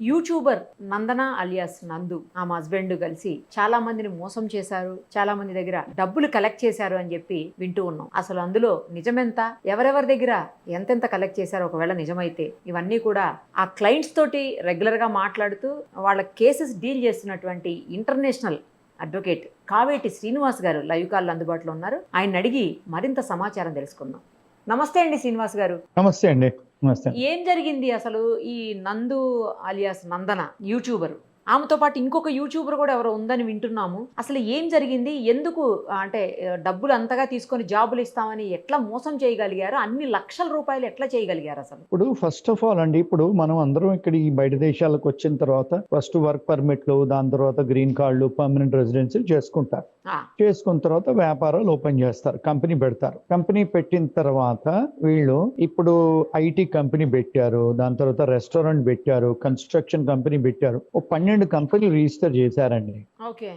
YouTuber నందన alias నందు ఆమె husband కలిసి చాలా మందిని మోసం చేశారు, చాలా మంది దగ్గర డబ్బులు కలెక్ట్ చేశారు అని చెప్పి వింటూ ఉన్నాం. అసలు అందులో నిజమెంత, ఎవరెవరి దగ్గర ఎంతెంత కలెక్ట్ చేశారో ఒకవేళ నిజమైతే ఇవన్నీ కూడా ఆ క్లయింట్స్ తోటి రెగ్యులర్ గా మాట్లాడుతూ వాళ్ళ కేసెస్ డీల్ చేస్తున్నటువంటి ఇంటర్నేషనల్ అడ్వకేట్ కావేటి శ్రీనివాస్ గారు లైవ్ కాల్ అందుబాటులో ఉన్నారు. ఆయన అడిగి మరింత సమాచారం తెలుసుకుందాం. నమస్తే అండి శ్రీనివాస్ గారు. నమస్తే అండి. నమస్తే. ఏం జరిగింది అసలు? ఈ నందు అలియాస్ నందన యూట్యూబర్, ఆమెతో పాటు ఇంకొక యూట్యూబర్ కూడా ఎవరో ఉందని వింటున్నాము. అసలు ఏం జరిగింది? ఎందుకు అంటే డబ్బులు అంతగా తీసుకొని జాబులు ఇస్తామని ఎట్లా మోసం చేయగలిగారు? అన్ని లక్షల రూపాయలు ఎట్లా చేయగలిగారు అసలు? ఇప్పుడు ఫస్ట్ ఆఫ్ ఆల్ అండి, ఇప్పుడు మనం అందరం ఇక్కడ ఈ బయట దేశాలకు వచ్చిన తర్వాత ఫస్ట్ వర్క్ పర్మిట్లు, దాని తర్వాత గ్రీన్ కార్డులు, పర్మనెంట్ రెసిడెన్సీ చేసుకుంటారు. చేసుకున్న తర్వాత వ్యాపారాలు ఓపెన్ చేస్తారు, కంపెనీ పెడతారు. కంపెనీ పెట్టిన తర్వాత వీళ్ళు ఇప్పుడు ఐటీ కంపెనీ పెట్టారు, దాని తర్వాత రెస్టారెంట్ పెట్టారు, కన్స్ట్రక్షన్ కంపెనీ పెట్టారు. 12 కంపెనీలు రిజిస్టర్ చేశారండి.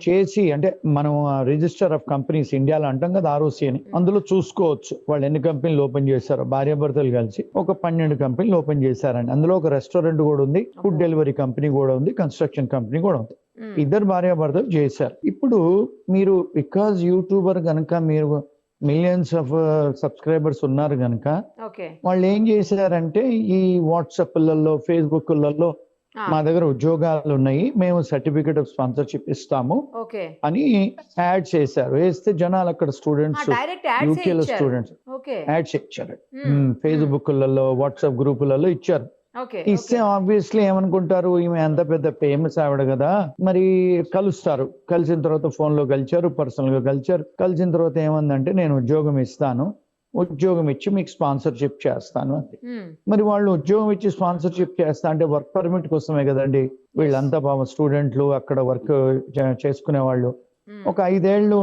చేసి అంటే మనం రిజిస్టర్ ఆఫ్ కంపెనీస్ ఇండియాలో అంటాం కదా, ఆర్ఓసి అని, అందులో చూసుకోవచ్చు వాళ్ళు ఎన్ని కంపెనీలు ఓపెన్ చేశారు. భార్యాభర్తలు కలిసి ఒక 12 కంపెనీలు ఓపెన్ చేశారండి. అందులో ఒక రెస్టారెంట్ కూడా ఉంది, ఫుడ్ డెలివరీ కంపెనీ కూడా ఉంది, కన్స్ట్రక్షన్ కంపెనీ కూడా ఉంది. ఇద్దరు భార్యాభర్తలు చేశారు. ఇప్పుడు మీరు బికాజ్ యూట్యూబర్ గనక, మీరు మిలియన్స్ ఆఫ్ సబ్స్క్రైబర్స్ ఉన్నారు గనక, వాళ్ళు ఏం చేశారంటే ఈ వాట్సాప్లలో, ఫేస్బుక్లలో మా దగ్గర ఉద్యోగాలు ఉన్నాయి, మేము సర్టిఫికేట్ ఆఫ్ స్పాన్సర్షిప్ ఇస్తాము అని యాడ్ చేశారు. వేస్తే జనాలు అక్కడ స్టూడెంట్స్, యూకేలో స్టూడెంట్స్ యాడ్స్ ఇచ్చారు. ఫేస్బుక్లలో, వాట్సాప్ గ్రూపులలో ఇచ్చారు. ఇస్తే ఆబ్వియస్లీ ఏమనుకుంటారు, ఈమె ఎంత పెద్ద ఫేమస్ ఆవిడ కదా, మరి కలుస్తారు. కలిసిన తర్వాత ఫోన్ లో కలిచారు, పర్సనల్ గా కలిచారు. కలిసిన తర్వాత ఏమందంటే నేను ఉద్యోగం ఇస్తాను, ఉద్యోగం ఇచ్చి మీకు స్పాన్సర్షిప్ చేస్తాను అంతే. మరి వాళ్ళు ఉద్యోగం ఇచ్చి స్పాన్సర్షిప్ చేస్తా అంటే వర్క్ పర్మిట్ కోసమే కదండి. వీళ్ళంతా పాపం స్టూడెంట్లు, అక్కడ వర్క్ చేసుకునే వాళ్ళు. ఒక 5 ఏళ్ళు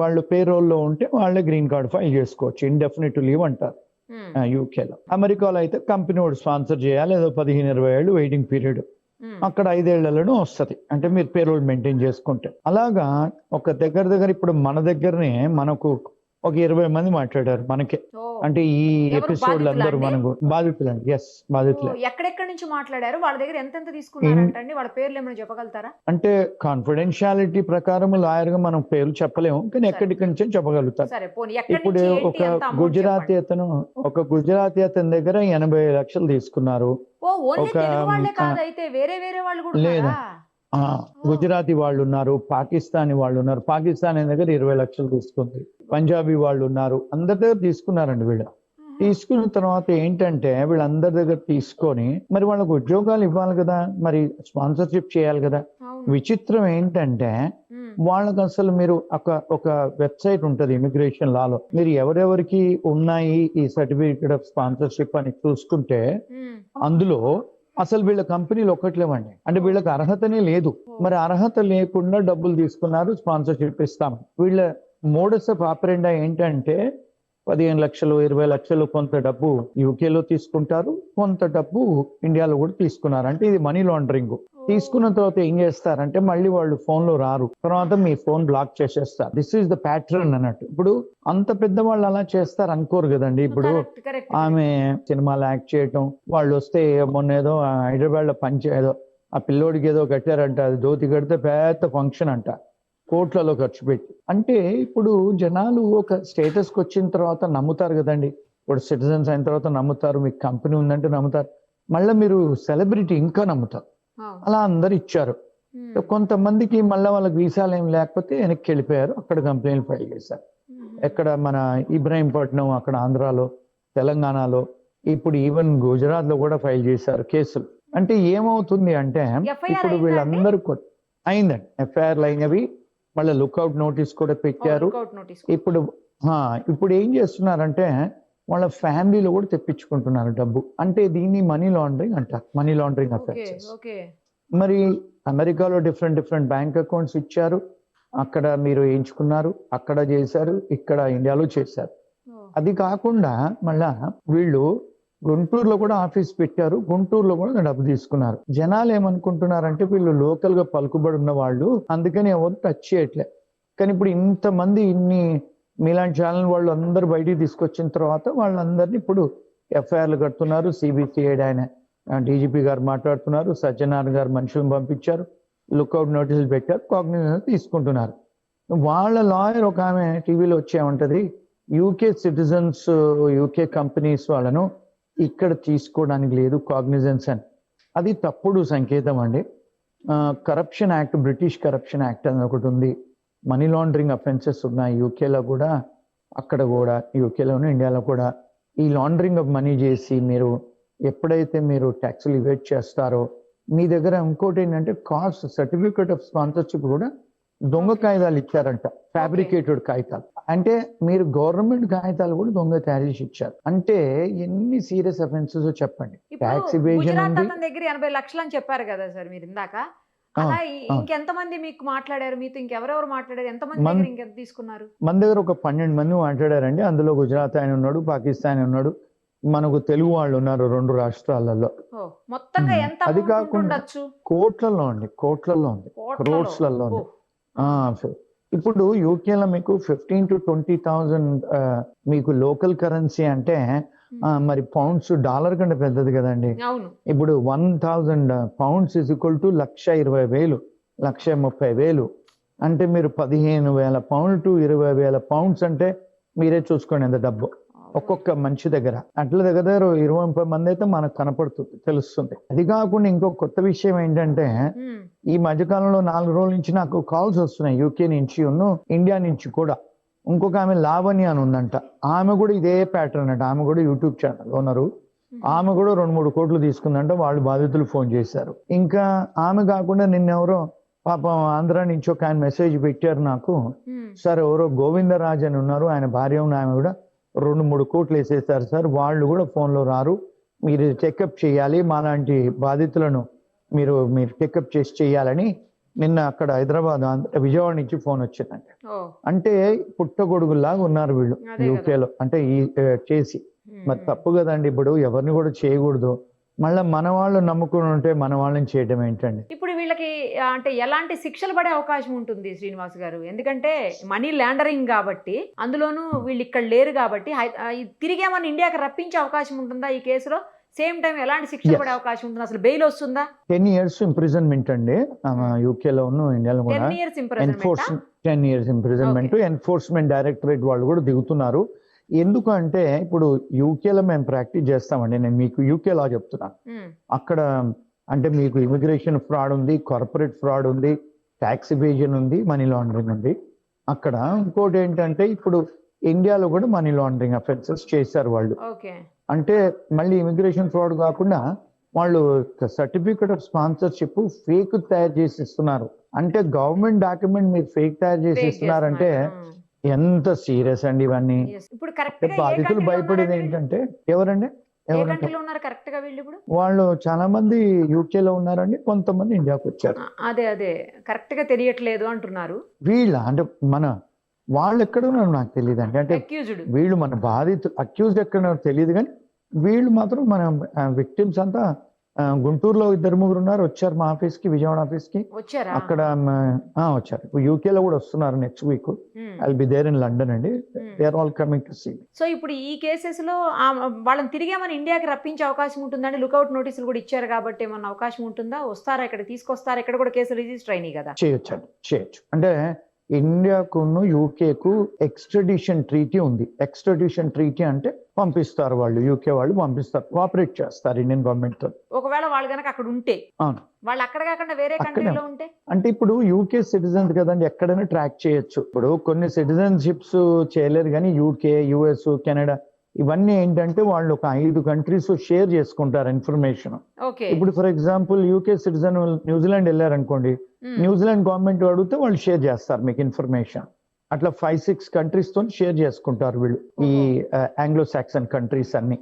వాళ్ళు పేరోల్లో ఉంటే వాళ్ళే గ్రీన్ కార్డ్ ఫైల్ చేసుకోవచ్చు, ఇండెఫినిట్ లీవ్ అంటారు యూకేలో. అమెరికాలో అయితే కంపెనీ వాడు స్పాన్సర్ చేయాలి, ఏదో 15-20 ఏళ్ళు వెయిటింగ్ పీరియడ్. అక్కడ 5 ఏళ్లలోనే వస్తుంది, అంటే మీరు పేరోల్ మెయింటైన్ చేసుకుంటే. అలాగా ఒక దగ్గర ఇప్పుడు మన దగ్గరనే మనకు ఒక 20 మంది మాట్లాడారు మనకే. అంటే ఈ ఎపిసోడ్ అందరూ మనకు బాధితులండి. ఎస్, బాధితులు. ఎక్కడెక్కడి నుంచి మాట్లాడారు? వాళ్ళ దగ్గర ఎంత తీసుకున్నారంటే వాళ్ళ పేర్లు ఏమైనా చెప్పగలుగుతారా? అంటే కాన్ఫిడెన్షియాలిటీ ప్రకారం లాయర్ గా మనం పేర్లు చెప్పలేము, కానీ ఎక్కడికి నుంచి చెప్పగలుగుతారు. ఇప్పుడు ఒక గుజరాతీ అతని దగ్గర 80 లక్షలు తీసుకున్నారు. లేదా గుజరాతీ వాళ్ళు ఉన్నారు, పాకిస్తానీ వాళ్ళు ఉన్నారు. పాకిస్తానీ దగ్గర 20 లక్షలు తీసుకుంది. పంజాబీ వాళ్ళు ఉన్నారు, అందరి దగ్గర తీసుకున్నారండి. వీళ్ళు తీసుకున్న తర్వాత ఏంటంటే వీళ్ళందరి దగ్గర తీసుకొని మరి వాళ్ళకు ఉద్యోగాలు ఇవ్వాలి కదా, మరి స్పాన్సర్షిప్ చేయాలి కదా. విచిత్రం ఏంటంటే వాళ్ళకి అసలు మీరు ఒక వెబ్సైట్ ఉంటది ఇమిగ్రేషన్ లాలో, మీరు ఎవరెవరికి ఉన్నాయి ఈ సర్టిఫికేట్ ఆఫ్ స్పాన్సర్షిప్ అని చూసుకుంటే అందులో అసలు వీళ్ళ కంపెనీలు ఒక్కట్లేవండి. అంటే వీళ్ళకి అర్హతనే లేదు. మరి అర్హత లేకుండా డబ్బులు తీసుకున్నారు, స్పాన్సర్షిప్ ఇస్తాము. వీళ్ళ మోడస్ ఆఫ్ ఆపరెండా ఏంటంటే 15 లక్షలు, 20 లక్షలు కొంత డబ్బు యూకేలో తీసుకుంటారు, కొంత డబ్బు ఇండియాలో కూడా తీసుకున్నారు. అంటే ఇది మనీ లాండరింగ్. తీసుకున్న తర్వాత ఏం చేస్తారంటే మళ్ళీ వాళ్ళు ఫోన్ లో రారు, తర్వాత మీ ఫోన్ బ్లాక్ చేసేస్తారు. దిస్ ఈస్ ద ప్యాటర్న్ అన్నట్టు. ఇప్పుడు అంత పెద్ద వాళ్ళు అలా చేస్తారు అనుకోరు కదండి. ఇప్పుడు ఆమె సినిమాలో యాక్ట్ చేయటం, వాళ్ళు వస్తే మొన్న ఏదో హైదరాబాద్ లో ఏదో ఆ పిల్లోడికి ఏదో కట్టారంట, అది ధోతి కడితే పెద్ద ఫంక్షన్ అంట, కోట్లలో ఖర్చు పెట్టి. అంటే ఇప్పుడు జనాలు ఒక స్టేటస్ కి వచ్చిన తర్వాత నమ్ముతారు కదండి. ఇప్పుడు సిటిజన్స్ అయిన తర్వాత నమ్ముతారు, మీకు కంపెనీ ఉందంటే నమ్ముతారు, మళ్ళీ మీరు సెలబ్రిటీ ఇంకా నమ్ముతారు. అలా అందరు ఇచ్చారు. కొంతమందికి మళ్ళీ వాళ్ళకి వీసాలు ఏం లేకపోతే వెనక్కి వెళ్ళిపోయారు, అక్కడ కంప్లైంట్ ఫైల్ చేశారు. ఎక్కడ మన ఇబ్రాహీంపట్నం, అక్కడ ఆంధ్రాలో, తెలంగాణలో, ఇప్పుడు ఈవెన్ గుజరాత్ లో కూడా ఫైల్ చేశారు కేసులు. అంటే ఏమవుతుంది అంటే ఇప్పుడు వీళ్ళందరూ అయిందండి, ఎఫ్ఐఆర్లు అయినవి, మళ్ళీ లుక్అవుట్ నోటీస్ కూడా పెట్టారు. ఇప్పుడు ఏం చేస్తున్నారంటే వాళ్ళ ఫ్యామిలీలో కూడా తెప్పించుకుంటున్నారు డబ్బు. అంటే దీన్ని మనీ లాండరింగ్ అంటారు, మనీ లాండరింగ్ అఫెన్సెస్. మరి అమెరికాలో డిఫరెంట్ బ్యాంక్ అకౌంట్స్ ఇచ్చారు, అక్కడ మీరు వేయించుకున్నారు, అక్కడ చేశారు, ఇక్కడ ఇండియాలో చేశారు. అది కాకుండా మళ్ళా వీళ్ళు గుంటూరులో కూడా ఆఫీస్ పెట్టారు, గుంటూరులో కూడా డబ్బు తీసుకున్నారు. జనాలు ఏమనుకుంటున్నారంటే వీళ్ళు లోకల్ గా పలుకుబడి ఉన్న వాళ్ళు, అందుకని ఎవరు టచ్ చేయట్లే. కానీ ఇప్పుడు ఇంతమంది మీలాంటి ఛానల్ వాళ్ళు అందరూ బయటికి తీసుకొచ్చిన తర్వాత వాళ్ళందరినీ ఇప్పుడు ఎఫ్ఐఆర్లు కడుతున్నారు. సిబిసిఐడి ఆయన డీజీపీ గారు మాట్లాడుతున్నారు, సత్యనారాయణ గారు మనుషులను పంపించారు, లుక్అవుట్ నోటీసులు పెట్టారు, కాగ్నిజెన్స్ తీసుకుంటున్నారు. వాళ్ళ లాయర్ ఒక ఆమె టీవీలో వచ్చేమంటది, యూకే సిటిజన్స్, యూకే కంపెనీస్ వాళ్ళను ఇక్కడ తీసుకోవడానికి లేదు కాగ్నిజెన్స్ అని. అది తప్పుడు సంకేతం అండి. Corruption act, British corruption act అని ఒకటి ఉంది, మనీ లాండరింగ్ అఫెన్సెస్ ఉన్నాయి యూకేలో కూడా, అక్కడ కూడా, యూకేలోను ఇండియాలో కూడా. ఈ లాండరింగ్ ఆఫ్ మనీ చేసి మీరు ఎప్పుడైతే మీరు ట్యాక్సులు ఇవేట్ చేస్తారో, మీ దగ్గర ఇంకోటి ఏంటంటే కాస్ట్ సర్టిఫికేట్ ఆఫ్ స్పాన్సర్షిప్ కూడా దొంగ కాగితాలు ఇచ్చారంట, ఫ్యాబ్రికేటెడ్ కాగితాలు. అంటే మీరు గవర్నమెంట్ కాగితాలు కూడా దొంగ తయారు చేసి ఇచ్చారు. అంటే ఎన్ని సీరియస్ అఫెన్సెస్ చెప్పండి. ట్యాక్స్ ఎవేజన్ గుజరాత్ ఉంది. అతని దగ్గర 80 లక్షలు అని చెప్పారు కదా సార్ మీరు ఇందాక. అలా ఇంకెంతమంది మీకు మాట్లాడారు, మీతో ఇంకెవరెవరు మాట్లాడారు, ఎంతమంది దగ్గర ఇంకెంత తీసుకున్నారు? మన దగ్గర ఒక 12 మంది మాట్లాడారండి. అందులో గుజరాత్ ఆయన ఉన్నాడు, పాకిస్తాన్ ఉన్నాడు, మనకు తెలుగు వాళ్ళు ఉన్నారు 2 రాష్ట్రాలలో. మొత్తంగా ఎంత అది amount కాకుండా ఉండొచ్చు? కోట్లలో అండి, కోట్లలో ఉంది, క్రోర్స్లలో ఉంది. ఇప్పుడు యూకేలో మీకు 15,000 to 20,000 మీకు లోకల్ కరెన్సీ అంటే మరి పౌండ్స్ డాలర్ కంటే పెద్దది కదండి. అవును. ఇప్పుడు 1,000 పౌండ్స్ ఇస్ ఈక్వల్ టు 1,20,000, 1,30,000. అంటే మీరు 15,000 పౌండ్ టు 20,000 పౌండ్స్ అంటే మీరే చూసుకోండి ఎంత డబ్బు ఒక్కొక్క మనిషి దగ్గర. అట్ల దగ్గర 20-30 మంది అయితే మనకు కనపడుతుంది, తెలుస్తుంది. అది కాకుండా ఇంకో కొత్త విషయం ఏంటంటే, ఈ మధ్యకాలంలో 4 రోజుల నుంచి నాకు కాల్స్ వస్తున్నాయి యూకే నుంచి, ఇండియా నుంచి కూడా. ఇంకొక ఆమె లావణ్య అని ఉందంట, ఆమె కూడా ఇదే ప్యాటర్న్ అంట. ఆమె కూడా యూట్యూబ్ ఛానల్ ఓనరు, ఆమె కూడా 2-3 కోట్లు తీసుకుందంట. వాళ్ళు బాధితులు ఫోన్ చేశారు. ఇంకా ఆమె కాకుండా నిన్నెవరో పాపం ఆంధ్ర నుంచి ఒక ఆయన మెసేజ్ పెట్టారు నాకు, సార్ ఎవరో గోవిందరాజ్ అని ఉన్నారు, ఆయన భార్య ఉన్న ఆమె కూడా 2-3 కోట్లు వేసేస్తారు సార్, వాళ్ళు కూడా ఫోన్లో రారు, మీరు చెకప్ చేయాలి, మాలాంటి బాధితులను మీరు చెకప్ చేసి చేయాలని నిన్న అక్కడ హైదరాబాద్, విజయవాడ నుంచి ఫోన్ వచ్చిందండి. అంటే పుట్టగొడుగులాగా ఉన్నారు వీళ్ళు యూకేలో, అంటే ఈ చేసి. మరి తప్పు కదండి, ఇప్పుడు ఎవరిని కూడా చేయకూడదు. మళ్ళీ మన వాళ్ళు నమ్ముకుని ఉంటే మన వాళ్ళని చేయడం ఏంటండి? ఇప్పుడు వీళ్ళకి అంటే ఎలాంటి శిక్షలు పడే అవకాశం ఉంటుంది శ్రీనివాస్ గారు? ఎందుకంటే మనీ లాండరింగ్ కాబట్టి, అందులోనూ వీళ్ళు ఇక్కడ లేరు కాబట్టి, తిరిగి ఏమన్నా ఇండియాకి రప్పించే అవకాశం ఉంటుందా ఈ కేసులో? సేమ్ టైం ఎలాంటి శిక్ష పడే అవకాశం ఉంటుంది? అసలు బెయిల్ వస్తుందా? 10 years ఇంప్రిజన్మెంట్ అండి యూకేలో ఇండియాలో కూడా. 10 years imprisonment. 10 years imprisonment. Enforcement directorate వాళ్ళు కూడా దిగుతున్నారు. ఎందుకంటే ఇప్పుడు యూకేలో మేము ప్రాక్టీస్ చేస్తామండి, నేను మీకు యూకే లా చెప్తున్నాను. అక్కడ అంటే మీకు ఇమిగ్రేషన్ ఫ్రాడ్ ఉంది, కార్పొరేట్ ఫ్రాడ్ ఉంది, ట్యాక్స్ ఎవేజన్ ఉంది, మనీ లాండరింగ్ ఉంది. అక్కడ ఇంకోటి ఏంటంటే ఇప్పుడు ఇండియాలో కూడా మనీ లాండరింగ్ అఫెన్సెస్ చేశారు వాళ్ళు. అంటే మళ్ళీ ఇమిగ్రేషన్ ఫ్రాడ్ కాకుండా వాళ్ళు సర్టిఫికేట్ ఆఫ్ స్పాన్సర్షిప్ ఫేక్ తయారు చేసి ఇస్తున్నారు. అంటే గవర్నమెంట్ డాక్యుమెంట్ మీరు ఫేక్ తయారు చేసి ఇస్తున్నారంటే ఎంత సీరియస్ అండి ఇవన్నీ. బాధితులు భయపడేది ఏంటంటే ఎవరంటే వాళ్ళు చాలా మంది యూకేలో ఉన్నారండి, కొంతమంది ఇండియాకి వచ్చారు. అదే కరెక్ట్ గా తెలియట్లేదు అంటున్నారు వీళ్ళ. అంటే వాళ్ళు ఎక్కడ ఉన్నారు నాకు తెలియదు అండి. అంటే వీళ్ళు మన బాధితులు, అక్యూజ్డ్ ఎక్కడ తెలియదు, కానీ వీళ్ళు మాత్రం మన విక్టిమ్స్ అంతా గుంటూరులో 2-3 ఉన్నారు, వచ్చారు మా ఆఫీస్ కి, విజయవాడ ఆఫీస్ కి. అక్కడ వచ్చారు. ఇప్పుడు యూకేలో కూడా వస్తున్నారు next week. I will be there in London అండి. They are all coming to see. So ఇప్పుడు ఈ కేసెస్ లో వాళ్ళని తిరిగి మన ఇండియాకి రప్పించే అవకాశం ఉంటుందండి? లుకౌట్ నోటీసులు కూడా ఇచ్చారు కాబట్టి ఏమన్నా అవకాశం ఉంటుందా? వస్తారా, ఇక్కడ తీసుకొస్తారా? ఇక్కడ కూడా కేసు రిజిస్టర్ అయినాయి కదా. చేయొచ్చు. అంటే ఇండియాకును యూకేకు ఎక్స్ట్రడిషన్ ట్రీటీ ఉంది. ఎక్స్ట్రడిషన్ ట్రీటీ అంటే పంపిస్తారు వాళ్ళు, యూకే వాళ్ళు పంపిస్తారు, కోఆపరేట్ చేస్తారు ఇండియన్ గవర్నమెంట్ తో. ఒకవేళ వాళ్ళు కనుక అక్కడ ఉంటే, అవును, వాళ్ళు అక్కడ కాకుండా వేరే కంట్రీలో ఉంటే, అంటే ఇప్పుడు యూకే సిటిజన్స్ కదండి, ఎక్కడైనా ట్రాక్ చేయొచ్చు. ఇప్పుడు కొన్ని సిటిజన్షిప్స్ చేయలేరు, కానీ యూకే, యుఎస్, కెనడా ఇవన్నీ ఏంటంటే వాళ్ళు ఒక 5 కంట్రీస్ షేర్ చేసుకుంటారు ఇన్ఫర్మేషన్. ఇప్పుడు for example UK citizen New Zealand వెళ్ళారనుకోండి, న్యూజిలాండ్ గవర్నమెంట్ అడిగితే వాళ్ళు షేర్ చేస్తారు మీకు ఇన్ఫర్మేషన్. అట్లా 5-6 కంట్రీస్ తో షేర్ చేసుకుంటారు వీళ్ళు, ఈ ఆంగ్లో సాక్సన్ కంట్రీస్ అన్ని.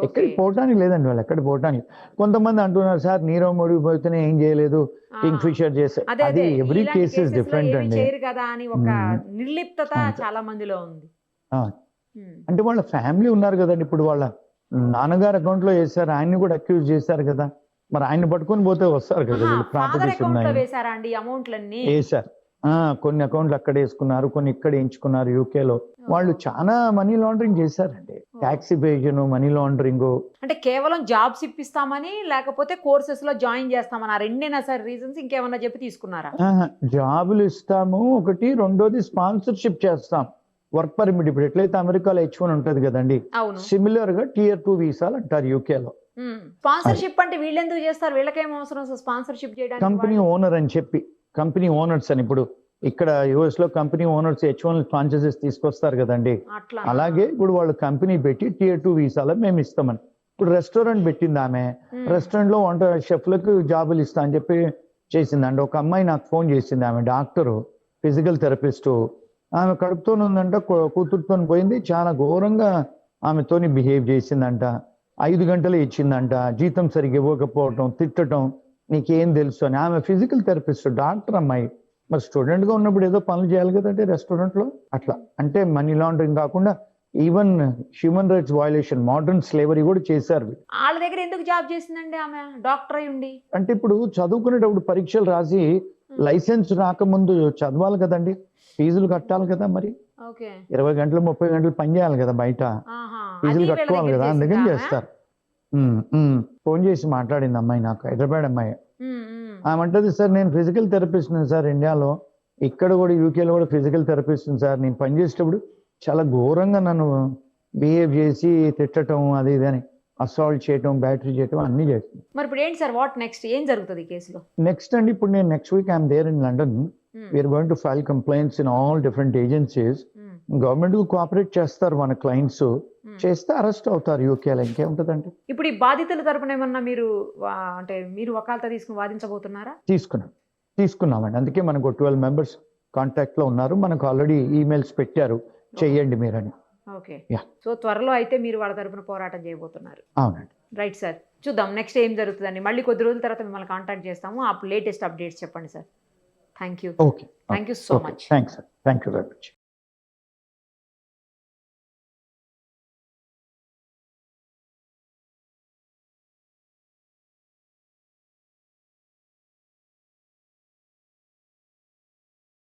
ఎక్కడికి పోవటానికి లేదండి, వాళ్ళు ఎక్కడికి పోవటానికి. కొంతమంది అంటున్నారు సార్ నీరవ్ మోడీ పోతేనే ఏం చేయలేదు, కింగ్ ఫిషర్ చేస్తే. అది ఎవ్రీ కేస్ ఇస్ డిఫరెంట్ అండి. నిర్లిప్తత చాలా మందిలో ఉంది. అంటే వాళ్ళ ఫ్యామిలీ ఉన్నారు కదండి. ఇప్పుడు వాళ్ళ నాన్నగారు అకౌంట్ లో వేసారు, ఆయన్ని కూడా అక్యూజ్ చేశారు కదా, మరి ఆయన్ని పట్టుకొని పోతే వస్తారు కదా. ప్రాపర్టీస్ ఉన్నాయి, వేశారు. కొన్ని అకౌంట్లు అక్కడ వేసుకున్నారు, కొన్ని ఇక్కడ వేయించుకున్నారు యూకేలో. వాళ్ళు చాలా మనీ లాండరింగ్ చేశారండి. Tax evasion, money laundering. అంటే కేవలం జాబ్స్ ఇప్పిస్తామని లేకపోతే కోర్సెస్ లో జాయిన్ చేస్తామని ఆ రెండేనా సార్ రీజన్స్, ఇంకేమన్నా చెప్పి తీసుకున్నారా? జాబులు ఇస్తాము ఒకటి, రెండోది స్పాన్సర్షిప్ చేస్తాం, వర్క్ పర్మిట్. ఇప్పుడు ఎట్లయితే అమెరికాలో H1 ఉంటది కదండి, అవును. సిమిలర్ గా Tier 2 వీసాలు అంటారు యూకేలో. స్పాన్సర్షిప్ అంటే వీళ్ళు ఎందుకు చేస్తారు? వీళ్ళకేం అవసరం స్పాన్సర్షిప్ చేయడానికి? కంపెనీ ఓనర్ అని చెప్పి, కంపెనీ ఓనర్స్ అని, ఇప్పుడు ఇక్కడ యుఎస్ లో కంపెనీ ఓనర్స్ H1 స్పాన్సర్షిప్ తీసుకొస్తారు కదండి, అట్లా. అలాగే ఇప్పుడు వాళ్ళు కంపెనీ పెట్టి Tier 2 వీసాలో మేము ఇస్తామని. ఇప్పుడు రెస్టారెంట్ పెట్టింది ఆమె, రెస్టారెంట్ లో వంట షెఫ్లకు జాబులు ఇస్తా అని చెప్పి చేసిందండి. ఒక అమ్మాయి నాకు ఫోన్ చేసింది, ఆమె డాక్టరు, ఫిజికల్ థెరపిస్ట్. ఆమె కడుపుతోనే ఉందంట, కూతురుతో పోయింది, చాలా ఘోరంగా ఆమెతోని బిహేవ్ చేసిందంట. 5 గంటలు ఇచ్చిందంట, జీతం సరిగ్గా ఇవ్వకపోవటం, తిట్టడం, నీకేం తెలుసు అని. ఆమె ఫిజికల్ థెరపిస్ట్, డాక్టర్ అమ్మాయి. మరి స్టూడెంట్ గా ఉన్నప్పుడు ఏదో పనులు చేయాలి కదండి రెస్టారెంట్ లో. అట్లా అంటే మనీ లాండరింగ్ కాకుండా even human rights violation, modern slavery కూడా చేశారు. వాళ్ళ దగ్గర ఎందుకు జాబ్ చేసిందండి ఆమె, డాక్టర్ అయి ఉండి? అంటే ఇప్పుడు చదువుకునేటప్పుడు పరీక్షలు రాసి లైసెన్స్ రాకముందు చదవాలి కదండి, ఫీజులు కట్టాలి కదా. మరి 20 గంటలు 30 గంటలు పని చేయాలి కదా బయట, ఫీజులు కట్టుకోవాలి కదా, అందుకని చేస్తారు. ఫోన్ చేసి మాట్లాడింది అమ్మాయి నాకు, హైదరాబాద్ అమ్మాయి. ఆమంటది, సార్ నేను ఫిజికల్ థెరపిస్ట్ సార్ ఇండియాలో, ఇక్కడ కూడా యూకేలో కూడా ఫిజికల్ థెరపిస్ట్ సార్. నేను పనిచేసేటప్పుడు చాలా ఘోరంగా నన్ను బిహేవ్ చేసి తిట్టడం, అది ఇది అని, అసాల్ట్ చేయటం, బ్యాటరీ చేయటం అన్ని చేస్తుంది. మరి ఇప్పుడు ఏంటి సార్, వాట్ నెక్స్ట్, ఏం జరుగుతుంది ఈ కేసులో? నెక్స్ట్ అండి, ఇప్పుడు నేను next week I'm there in London. We're going to file complaints in all different agencies. Government కు కోఆపరేట్ చేస్తారు మన క్లయింట్స్, చేస్తే అరెస్ట్ అవుతారు యూకేలో. ఇంకేముంటదండి. ఇప్పుడు ఈ బాధితుల తరపున ఏమన్నా మీరు అంటే మీరు వకాల్తా తీసుకుని వాదించబోతున్నారా? తీసుకున్నామండి. అందుకే మనకు 12 మెంబర్స్ కాంటాక్ట్ లో ఉన్నారు. మనకు ఆల్రెడీ ఈమెయిల్స్ పెట్టారు, చెయ్యండి మీరని. ఓకే. సో త్వరలో అయితే మీరు వాళ్ళ తరపున పోరాటం చేయబోతున్నారు. అవునండి. రైట్ సార్, చూద్దాం నెక్స్ట్ ఏం జరుగుతుందండి. మళ్ళీ కొద్ది రోజుల తర్వాత మిమ్మల్ని కాంటాక్ట్ చేస్తాము. ఆ లేటెస్ట్ అప్డేట్స్ చెప్పండి sir. Thank you. Okay, thank you so much. Thanks sir, thank you very much.